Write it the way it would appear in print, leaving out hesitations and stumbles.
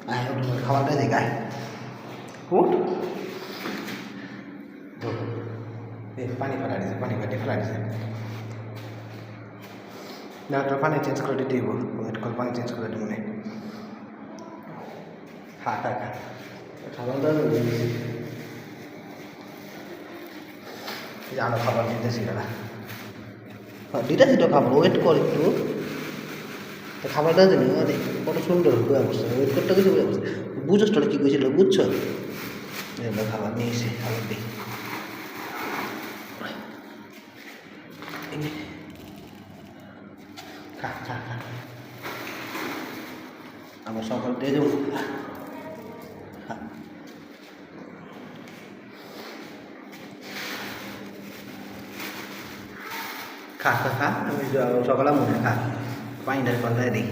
আয় উঠ খাবারটা দিকে আয় উঠ পানি ফেলা দিছে পানি কাটি ফেলা দিছে না তোর পানি চেঞ্জ করে দিতে হইব ওয়েট কর পানি চেঞ্জ করে দিব না খা খা খা খাবারটা আরো খাবার দিতেছি না দিতেছি তো খাবার ওয়েট কর একটু তো খাবারটা জানি আরে কত সুন্দর হয়ে অবস্থা ওয়েট করতে কিছু অবস্থা বুঝোস তোরা কী করেছিল বুঝছো এগুলো খাবার নিয়ে এসে খাবার দিই খা খা খা আমার সকাল দিয়ে দেবো খা খা খা আমি সকালে মনে খা পানিটার পাল্লায় দিই